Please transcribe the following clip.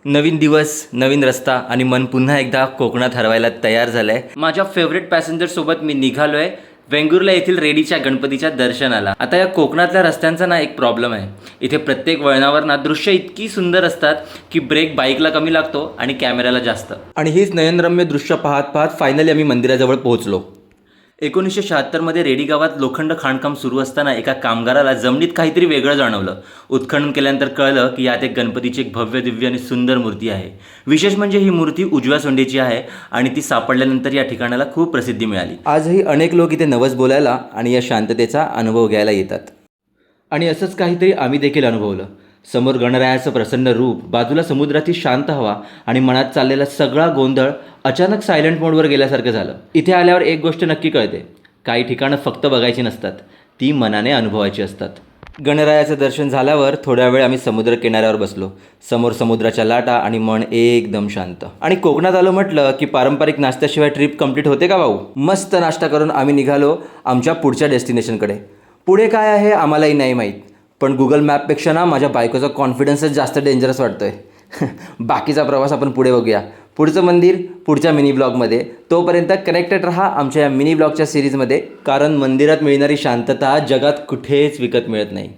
नवीन दिवस, नवीन रस्ता आणि मन पुन्हा एकदा कोकणात हरवायला तयार झालंय. माझ्या फेवरेट पॅसेंजर सोबत मी निघालोय वेंगुर्ला येथील रेडीच्या गणपतीच्या दर्शनाला. आता या कोकणातल्या रस्त्यांचा ना एक प्रॉब्लेम आहे. इथे प्रत्येक वळणावर ना दृश्य इतकी सुंदर असतात की ब्रेक बाईकला कमी लागतो आणि कॅमेऱ्याला जास्त. आणि हीच नयनरम्य दृश्य पाहत पाहत फायनली आम्ही मंदिराजवळ पोहोचलो. 1976 रेडी गावात लोखंड खाणकाम सुरू असताना एका कामगाराला जमिनीत काहीतरी वेगळं जाणवलं. उत्खनन केल्यानंतर कळलं की यात एक गणपतीची एक भव्य दिव्य आणि सुंदर मूर्ती आहे. विशेष म्हणजे ही मूर्ती उजव्या सोंडीची आहे आणि ती सापडल्यानंतर या ठिकाणाला खूप प्रसिद्धी मिळाली. आजही अनेक लोक इथे नवस बोलायला आणि या शांततेचा अनुभव घ्यायला येतात. आणि असंच काहीतरी आम्ही देखील अनुभवलं. समोर गणरायाचं प्रसन्न रूप, बाजूला समुद्राची शांत हवा आणि मनात चाललेला सगळा गोंधळ अचानक सायलेंट मोडवर गेल्यासारखं झालं. इथे आल्यावर एक गोष्ट नक्की कळते, काही ठिकाणं फक्त बघायची नसतात, ती मनाने अनुभवायची असतात. गणरायाचं दर्शन झाल्यावर थोड्या वेळ आम्ही समुद्र किनाऱ्यावर बसलो. समोर समुद्राच्या लाटा आणि मन एकदम शांत. आणि कोकणात आलो म्हटलं की पारंपरिक नाश्त्याशिवाय ट्रिप कंप्लीट होते का भाऊ? मस्त नाश्ता करून आम्ही निघालो आमच्या पुढच्या डेस्टिनेशनकडे. पुढे काय आहे आम्हालाही नाही माहीत, पण गुगल मॅपपेक्षा ना माझ्या बायकोचा कॉन्फिडन्सच जास्त डेंजरस वाटतोय. बाकीचा प्रवास आपण पुढे बघूया. पुढचं मंदिर पुढच्या मिनी ब्लॉगमध्ये. तोपर्यंत कनेक्टेड रहा आमच्या या मिनी ब्लॉगच्या सिरीजमध्ये, कारण मंदिरात मिळणारी शांतता जगात कुठेच विकत मिळत नाही.